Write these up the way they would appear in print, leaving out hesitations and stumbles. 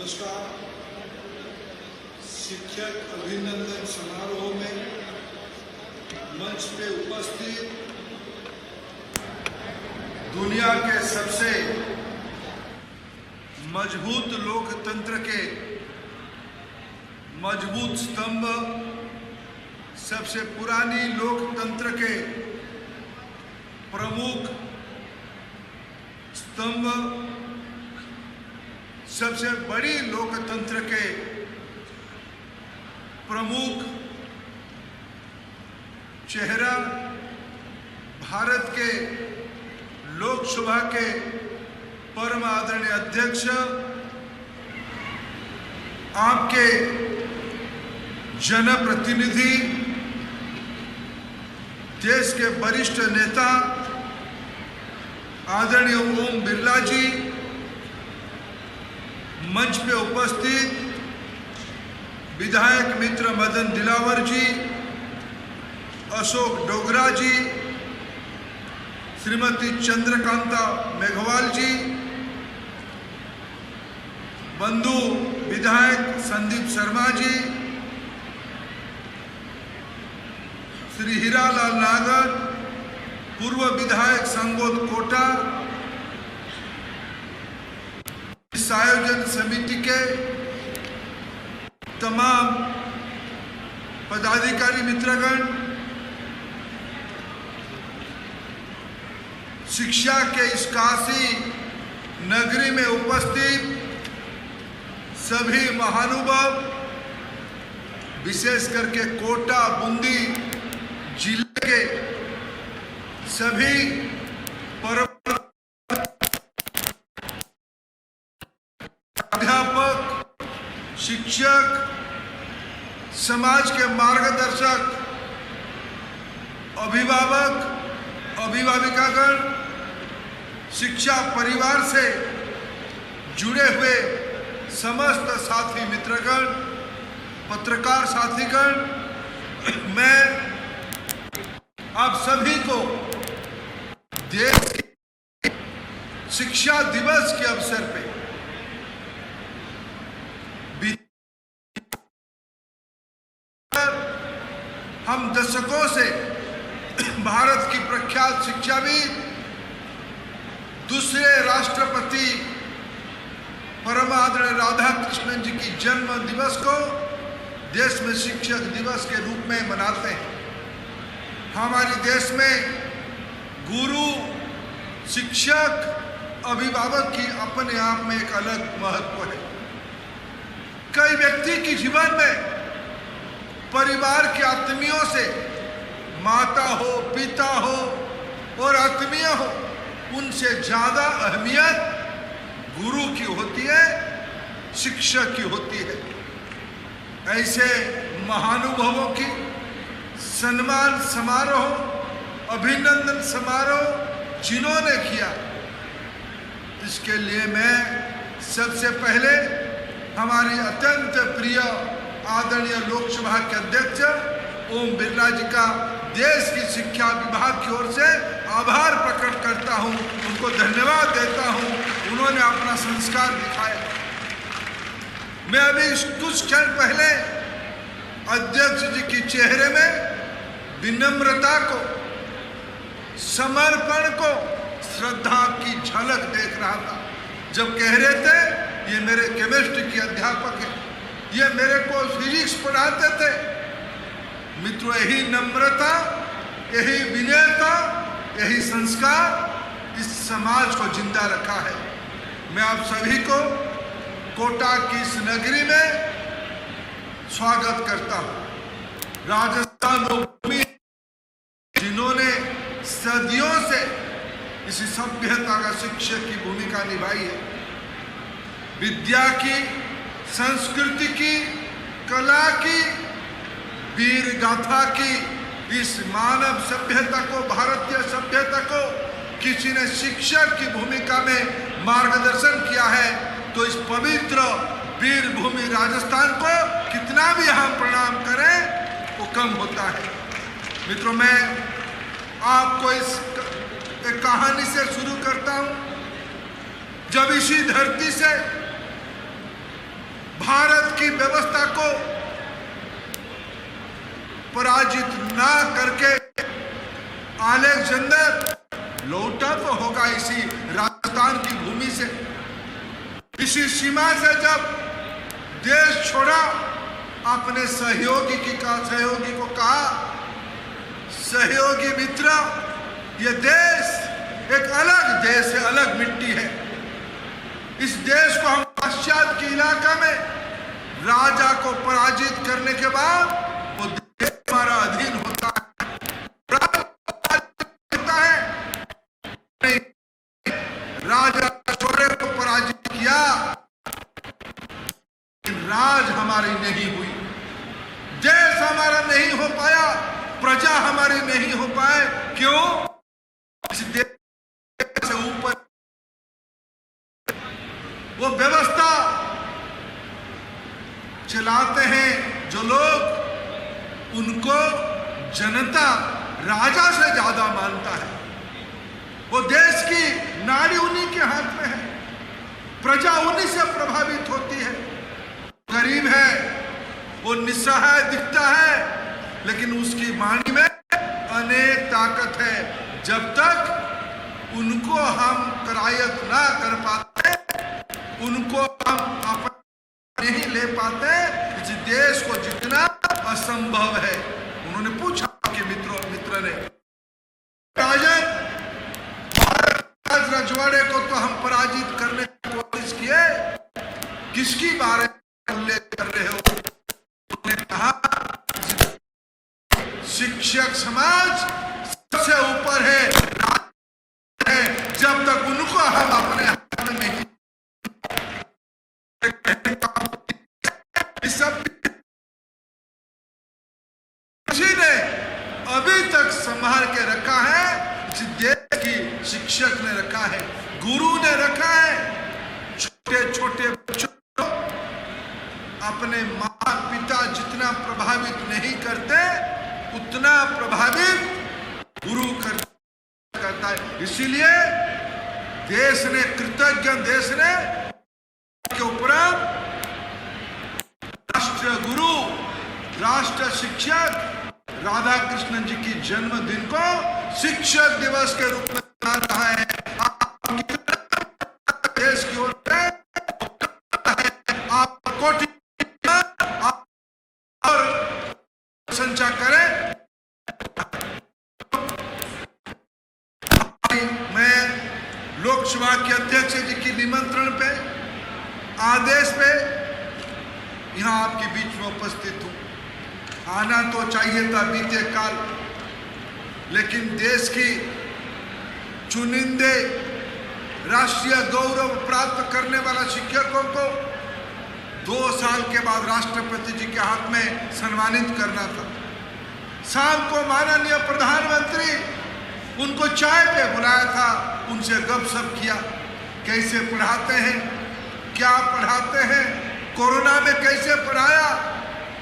नमस्कार। शिक्षक अभिनंदन समारोह में मंच पे उपस्थित दुनिया के सबसे मजबूत लोकतंत्र के मजबूत स्तंभ, सबसे पुरानी लोकतंत्र के प्रमुख स्तंभ, सबसे बड़ी लोकतंत्र के प्रमुख चेहरा, भारत के लोकसभा के परम आदरणीय अध्यक्ष, आपके जनप्रतिनिधि, देश के वरिष्ठ नेता आदरणीय ओम बिरला जी, मंच पे उपस्थित विधायक मित्र मदन दिलावर जी, अशोक डोगरा जी, श्रीमती चंद्रकांता मेघवाल जी, बंधु विधायक संदीप शर्मा जी, श्री हीरालाल नागर, पूर्व विधायक संगोद कोटा, इस आयोजन समिति के तमाम पदाधिकारी मित्रगण, शिक्षा के इस काशी नगरी में उपस्थित सभी महानुभाव, विशेष करके कोटा बूंदी जिले के सभी अध्यापक, शिक्षक, समाज के मार्गदर्शक, अभिभावक, अभिभाविकागण, शिक्षा परिवार से जुड़े हुए समस्त साथी मित्रगण, पत्रकार साथीगण, मैं आप सभी को देश के शिक्षा दिवस के अवसर पे हम दशकों से भारत की प्रख्यात शिक्षाविद, दूसरे राष्ट्रपति परम आदरणीय राधाकृष्णन जी की जन्म दिवस को देश में शिक्षक दिवस के रूप में मनाते हैं। हमारे देश में गुरु, शिक्षक, अभिभावक की अपने आप में एक अलग महत्व है। कई व्यक्ति के जीवन में परिवार के आत्मीयों से, माता हो, पिता हो और आत्मीय हो, उनसे ज्यादा अहमियत गुरु की होती है, शिक्षक की होती है। ऐसे महानुभावों की सम्मान समारोह, अभिनंदन समारोह जिन्होंने किया, इसके लिए मैं सबसे पहले हमारी अत्यंत प्रिय आदरणीय लोकसभा के अध्यक्ष ओम बिरला जी का देश की शिक्षा विभाग की ओर से आभार प्रकट करता हूं, उनको धन्यवाद देता हूं, उन्होंने अपना संस्कार दिखाया। मैं अभी कुछ क्षण पहले अध्यक्ष जी के चेहरे में विनम्रता को, समर्पण को, श्रद्धा की झलक देख रहा था। जब कह रहे थे ये मेरे केमिस्ट्री के अध्यापक हैं, ये मेरे को फिजिक्स पढ़ाते थे। मित्रों, यही नम्रता, यही विनयता, यही संस्कार इस समाज को जिंदा रखा है। मैं आप सभी को कोटा की इस नगरी में स्वागत करता हूं। राजस्थान भूमि जिन्होंने सदियों से इस सभ्यता का शिक्षक की भूमिका निभाई है, विद्या की, संस्कृति की, कला की, वीर गाथा की इस मानव सभ्यता को, भारतीय सभ्यता को किसी ने शिक्षक की भूमिका में मार्गदर्शन किया है, तो इस पवित्र वीर भूमि राजस्थान को कितना भी हम प्रणाम करें वो कम होता है। मित्रों, मैं आपको इस एक कहानी से शुरू करता हूं। जब इसी धरती से की व्यवस्था को पराजित ना करके अलेक्जेंडर लौटा तो होगा इसी राजस्थान की भूमि से। इसी सीमा से जब देश छोड़ा, अपने सहयोगी को कहा, सहयोगी मित्र, ये देश एक अलग देश है, अलग मिट्टी है। इस देश को हम पाश्चात्य के इलाका में राजा को पराजित करने के बाद वो देश हमारा अधीन होता है, राजा छोरे को पराजित किया, राज हमारी नहीं हुई, देश हमारा नहीं हो पाया, प्रजा हमारी नहीं हो पाए। क्यों? इस देश से ऊपर वो व्यवस्था चलाते हैं जो लोग, उनको जनता राजा से ज्यादा मानता है। वो देश की नाड़ी उन्हीं के हाथ में है, प्रजा उन्हीं से प्रभावित होती है। गरीब है, वो निस्सहाय दिखता है, लेकिन उसकी वाणी में अनेक ताकत है। जब तक उनको हम करायत ना कर पाते, उनको हम अपने नहीं ले पाते, इस देश को जितना असंभव है। उन्होंने पूछा कि मित्र ने, राजन रजवाड़े को तो हम पराजित करने की कोशिश किए, किसकी बारे में उल्लेख कर रहे हो? उन्होंने कहा, शिक्षक समाज सबसे ऊपर है, जब तक उनको हम अपने हाथ में नहीं, सब किसी ने अभी तक संभाल के रखा है, इस देश की शिक्षक ने रखा है, गुरु ने रखा है। छोटे छोटे बच्चों को अपने माता पिता जितना प्रभावित नहीं करते, उतना प्रभावित गुरु करता है। इसीलिए देश ने, कृतज्ञ देश ने के उपरांत राष्ट्र गुरु, राष्ट्र शिक्षक राधा कृष्णन जी की जन्मदिन को शिक्षक दिवस के रूप में मना रहा है। देश की ओर से आप कोटि और संचा करें। मैं लोकसभा के अध्यक्ष जी की निमंत्रण पे, आदेश पे यहां आपके बीच में उपस्थित हूं। आना तो चाहिए था बीते काल, लेकिन देश की चुनिंदे राष्ट्रीय गौरव प्राप्त करने वाला शिक्षकों को 2 साल के बाद राष्ट्रपति जी के हाथ में सम्मानित करना था। शाम को माननीय प्रधानमंत्री उनको चाय पे बुलाया था, उनसे गपशप किया, कैसे पढ़ाते हैं, क्या पढ़ाते हैं, कोरोना में कैसे पढ़ाया,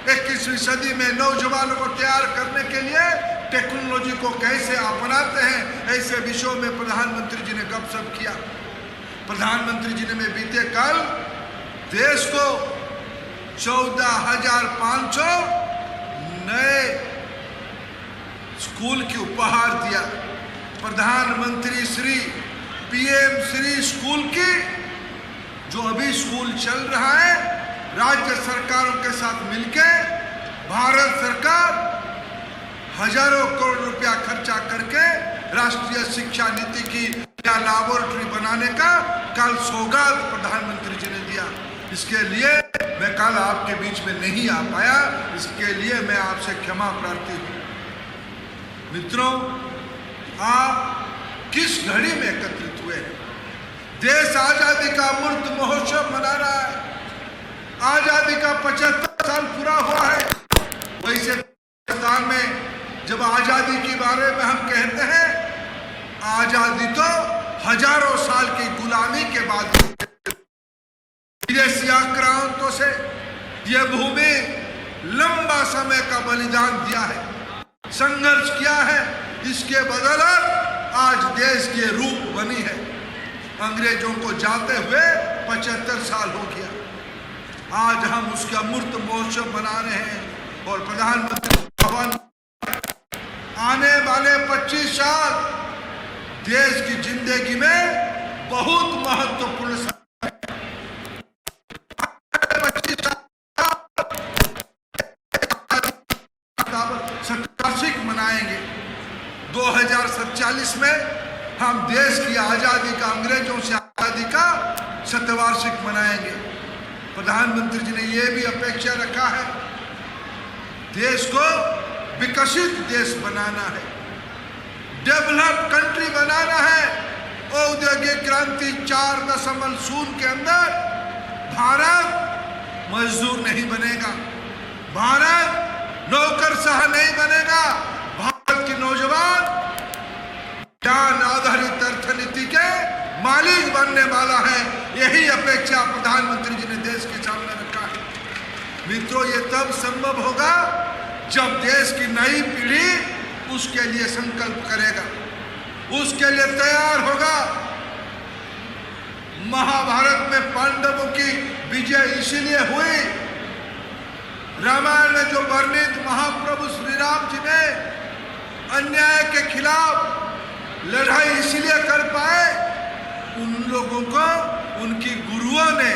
21वीं सदी में नौजवानों को तैयार करने के लिए टेक्नोलॉजी को कैसे अपनाते हैं, ऐसे विषयों में प्रधानमंत्री जी ने गपशप किया। प्रधानमंत्री जी ने बीते कल देश को 14,500 नए स्कूल की उपहार दिया। प्रधानमंत्री श्री PM श्री स्कूल की, जो अभी स्कूल चल रहा है, राज्य सरकारों के साथ मिलकर भारत सरकार हजारों करोड़ रुपया खर्चा करके राष्ट्रीय शिक्षा नीति की लैबोरेटरी बनाने का कल सौगात प्रधानमंत्री जी ने दिया। इसके लिए मैं कल आपके बीच में नहीं आ पाया, इसके लिए मैं आपसे क्षमा प्रार्थी हूं। मित्रों, आप किस घड़ी में एकत्रित हुए हैं? देश आजादी का अमृत महोत्सव मना रहा है। आजादी का 75 साल पूरा हुआ है। वैसे हिंदुस्तान में जब आजादी के बारे में हम कहते हैं, आजादी तो हजारों साल की गुलामी के बाद विदेशी आक्रांतों से यह भूमि लंबा समय का बलिदान दिया है, संघर्ष किया है। इसके बदौलत आज देश की रूप बनी है। अंग्रेजों को जाते हुए 75 साल हो गया। आज हम उसके अमूर्त महोत्सव मना रहे हैं और प्रधानमंत्री भवन आने वाले 25 साल देश की जिंदगी में बहुत महत्वपूर्ण समय 25 शतवार्षिक मनाएंगे। 2047 में हम देश की आजादी का, अंग्रेजों से आजादी का शतवार्षिक मनाएंगे। प्रधानमंत्री जी ने यह भी अपेक्षा रखा है, देश को विकसित देश बनाना है, डेवलप्ड कंट्री बनाना है। औद्योगिक क्रांति 4.0 के अंदर भारत मजदूर नहीं बनेगा, भारत नौकरशाह नहीं बनेगा, भारत के नौजवान ज्ञान आधारित अर्थनीति के मालिक बनने वाला है। यही अपेक्षा प्रधानमंत्री जी ने देश के सामने रखा है। मित्रों, ये तब संभव होगा जब देश की नई पीढ़ी उसके लिए संकल्प करेगा, उसके लिए तैयार होगा। महाभारत में पांडवों की विजय इसीलिए हुई, रामायण में जो वर्णित महाप्रभु श्री राम जी ने अन्याय के खिलाफ लड़ाई इसीलिए कर पाए, उन लोगों को उनकी गुरुओं ने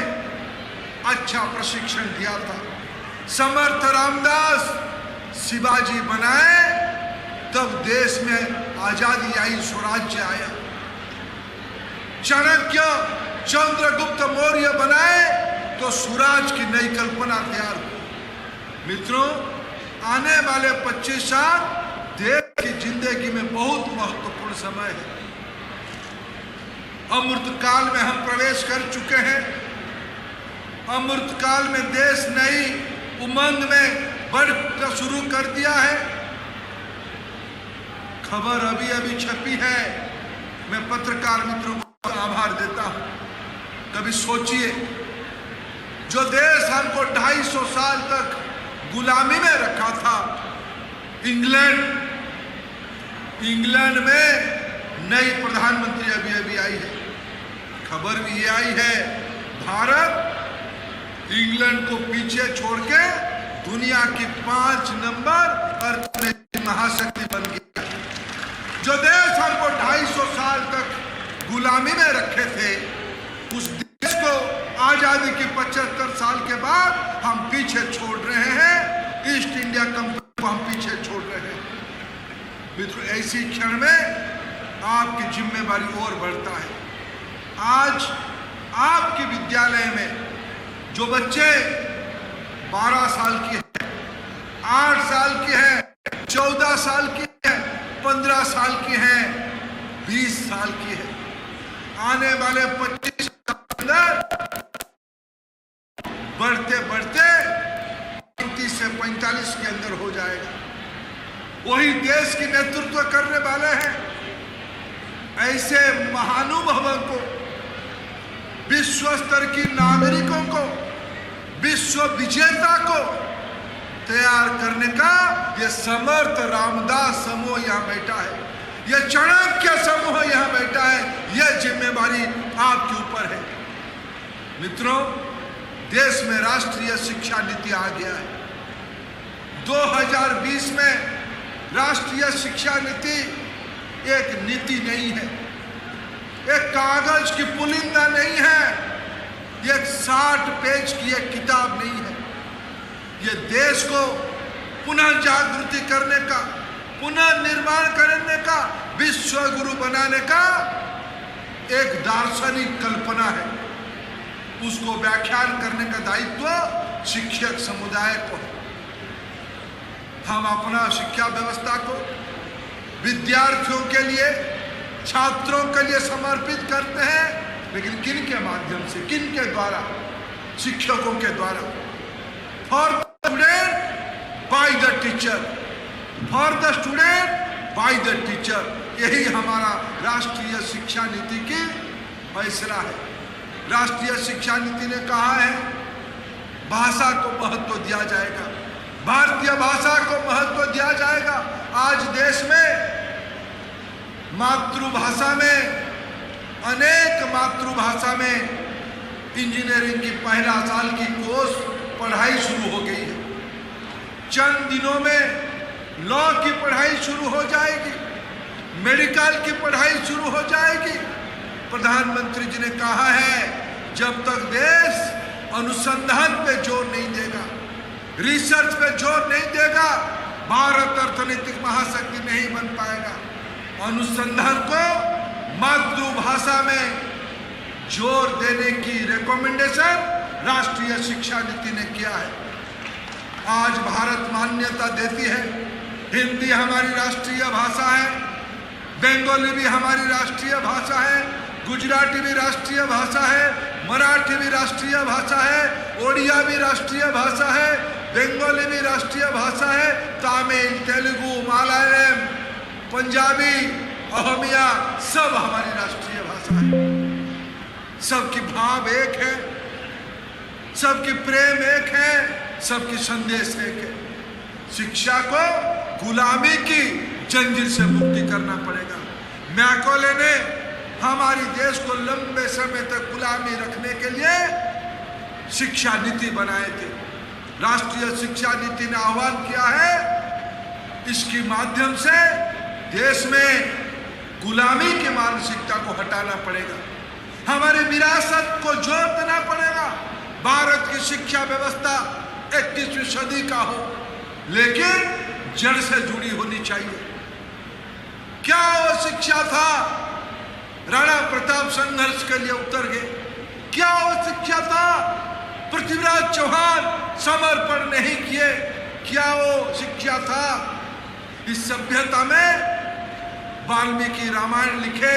अच्छा प्रशिक्षण दिया था। समर्थ रामदास शिवाजी बनाए तब देश में आजादी आई, स्वराज्य आया। चाणक्य चंद्रगुप्त मौर्य बनाए तो स्वराज की नई कल्पना तैयार हुई। मित्रों, आने वाले 25 साल देश की जिंदगी में बहुत महत्वपूर्ण समय है। अमृत काल में हम प्रवेश कर चुके हैं। अमृत काल में देश नई उमंग में बढ़ना शुरू कर दिया है। खबर अभी अभी छपी है, मैं पत्रकार मित्रों को आभार देता हूं। कभी सोचिए, जो देश हमको 250 साल तक गुलामी में रखा था, इंग्लैंड में नई प्रधानमंत्री अभी अभी आई है। खबर भी ये आई है, भारत इंग्लैंड को पीछे छोड़ के दुनिया की 5 नंबर अर्थनीति महाशक्ति बन गया। जो देश हमको 250 साल तक गुलामी में रखे थे, उस देश को आजादी की 75 साल के बाद हम पीछे छोड़ रहे हैं। ईस्ट इंडिया कंपनी को हम पीछे छोड़ रहे हैं। मित्रों, ऐसी क्षण में आपकी जिम्मेवारी और बढ़ता है। आज आपके विद्यालय में जो बच्चे 12 साल की है, 8 साल की है, 14 साल की है, 15 साल की है, 20 साल की है, आने वाले 25 साल के अंदर बढ़ते बढ़ते 35 से 45 के अंदर हो जाएगा। वही देश की नेतृत्व करने वाले हैं। ऐसे महानुभवों को, विश्व स्तर की नागरिकों को, विश्व विजेता को तैयार करने का ये समर्थ रामदास समूह यहाँ बैठा है, ये चाणक्य समूह यहाँ बैठा है। यह जिम्मेवारी आपके ऊपर है। मित्रों, देश में राष्ट्रीय शिक्षा नीति आ गया है। 2020 में राष्ट्रीय शिक्षा नीति एक नीति नहीं है, एक कागज की पुलिंदा नहीं है, एक 60 पेज की एक किताब नहीं है। ये देश को पुनः जागृति करने का, पुनः निर्माण करने का, विश्व गुरु बनाने का एक दार्शनिक कल्पना है। उसको व्याख्यान करने का दायित्व शिक्षक समुदाय को है। हम अपना शिक्षा व्यवस्था को विद्यार्थियों के लिए, छात्रों के लिए समर्पित करते हैं, लेकिन किन के माध्यम से, किन के द्वारा? शिक्षकों के द्वारा। For the student by the teacher, for the student by the teacher. यही हमारा राष्ट्रीय शिक्षा नीति की फैसला है। राष्ट्रीय शिक्षा नीति ने कहा है भाषा को महत्व दिया जाएगा, भारतीय भाषा को महत्व दिया जाएगा। आज देश में मातृभाषा में, अनेक मातृभाषा में इंजीनियरिंग की पहला साल की कोर्स पढ़ाई शुरू हो गई है। चंद दिनों में लॉ की पढ़ाई शुरू हो जाएगी, मेडिकल की पढ़ाई शुरू हो जाएगी। प्रधानमंत्री जी ने कहा है, जब तक देश अनुसंधान पे जोर नहीं देगा, रिसर्च पे जोर नहीं देगा, भारत अर्थनीतिक महाशक्ति नहीं बन पाएगा। अनुसंधान को मातृभाषा में जोर देने की रिकमेंडेशन राष्ट्रीय शिक्षा नीति ने किया है। आज भारत मान्यता देती है, हिंदी हमारी राष्ट्रीय भाषा है, बंगाली भी हमारी राष्ट्रीय भाषा है, गुजराती भी राष्ट्रीय भाषा है, मराठी भी राष्ट्रीय भाषा है, ओडिया भी राष्ट्रीय भाषा है, बंगाली भी राष्ट्रीय भाषा है, तमिल, तेलुगु, मलयालम, पंजाबी, असमिया सब हमारी राष्ट्रीय भाषा है। सबकी भाव एक है, सबकी प्रेम एक है, सबकी संदेश एक है। शिक्षा को गुलामी की जंजीर से मुक्ति करना पड़ेगा। मैकॉले ने हमारे देश को लंबे समय तक गुलामी रखने के लिए शिक्षा नीति बनाए थे। राष्ट्रीय शिक्षा नीति ने आह्वान किया है, इसके माध्यम से देश में गुलामी की मानसिकता को हटाना पड़ेगा, हमारी विरासत को जोर देना पड़ेगा। भारत की शिक्षा व्यवस्था 21वीं सदी का हो, लेकिन जड़ से जुड़ी होनी चाहिए। क्या वो शिक्षा था? राणा प्रताप संघर्ष के लिए उतर गए। क्या वो शिक्षा था? पृथ्वीराज चौहान समर्पण नहीं किए। क्या वो शिक्षा था? इस सभ्यता में वाल्मीकि रामायण लिखे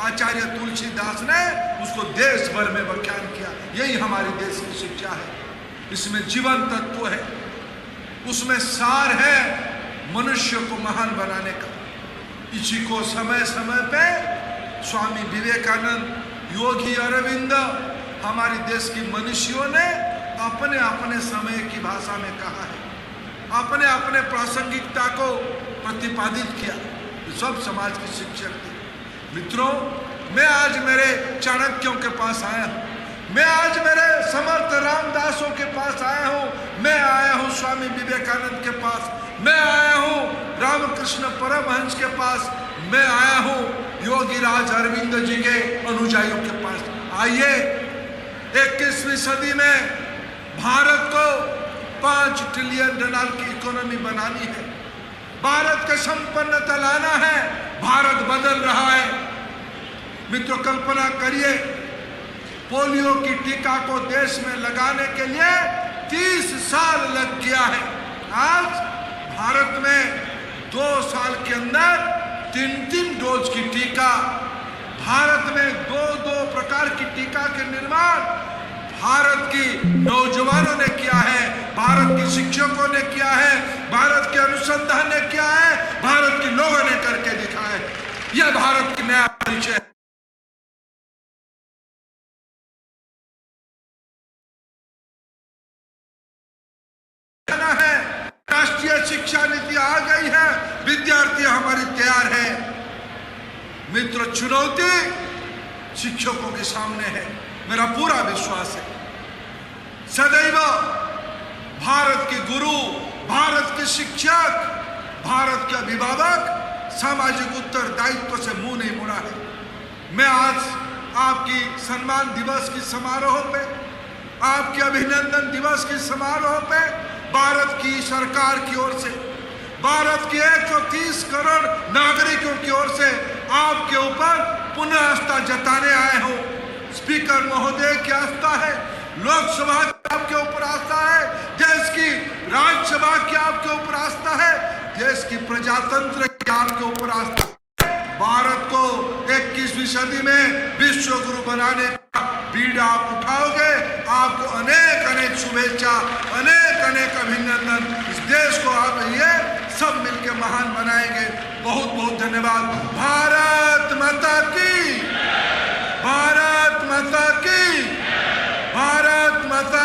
आचार्य तुलसीदास ने उसको देश भर में व्याख्यान किया। यही हमारे देश की शिक्षा है। इसमें जीवन तत्व है, उसमें सार है मनुष्य को महान बनाने का। इसी को समय समय पे स्वामी विवेकानंद, योगी अरविंद, हमारे देश की मनुष्यों ने अपने अपने समय की भाषा में कहा है, अपने अपने प्रासंगिकता को प्रतिपादित किया। सब समाज के शिक्षक थे। मित्रों, मैं आज मेरे चाणक्यों के पास आया हूँ, मैं आज मेरे समर्थ रामदासों के पास आया हूँ, मैं आया हूँ स्वामी विवेकानंद के पास, मैं आया हूँ रामकृष्ण परमहंस के पास, मैं आया हूँ योगी राज अरविंद जी के अनुयायियों के पास। आइए, 21वीं सदी में भारत को $5 ट्रिलियन की इकोनॉमी बनानी है, भारत का संपन्नता लाना है। भारत बदल रहा है। मित्रों, कल्पना करिए, पोलियो की टीका को देश में लगाने के लिए 30 साल लग गया है। आज भारत में 2 साल के अंदर 3 डोज की टीका, भारत में 2 प्रकार की टीका के निर्माण भारत की नौजवानों ने किया है, भारत के शिक्षकों ने किया है, भारत के अनुसंधान ने किया है, भारत के लोगों ने करके दिखाया है। यह भारत की नया परिचय है। राष्ट्रीय शिक्षा नीति आ गई है, विद्यार्थी हमारी तैयार है। मित्रों, चुनौती शिक्षकों के सामने है। मेरा पूरा विश्वास है, सदैव भारत के गुरु, भारत के शिक्षक, भारत के अभिभावक सामाजिक उत्तरदायित्व से मुंह नहीं मोड़ा है। मैं आज आपकी सम्मान दिवस की समारोह पे, आपके अभिनंदन दिवस की समारोह पे भारत की सरकार की ओर से, भारत के 130 करोड़ नागरिकों की ओर से आपके ऊपर पुनः आस्था जताने आए हो। स्पीकर महोदय की आस्था है, लोकसभा की आपके ऊपर आस्था है, देश की राज्यसभा की आपके ऊपर आस्था है, देश की प्रजातंत्र की आपके ऊपर आस्था है। भारत को 21वीं सदी में विश्व गुरु बनाने का बीड़ा आप उठाओगे। आपको अनेक अनेक शुभेच्छा, अनेक अनेक अभिनंदन। इस देश को आप ये सब मिलकर महान बनाएंगे। बहुत बहुत धन्यवाद। भारत माता की, भारत माता की, भारत माता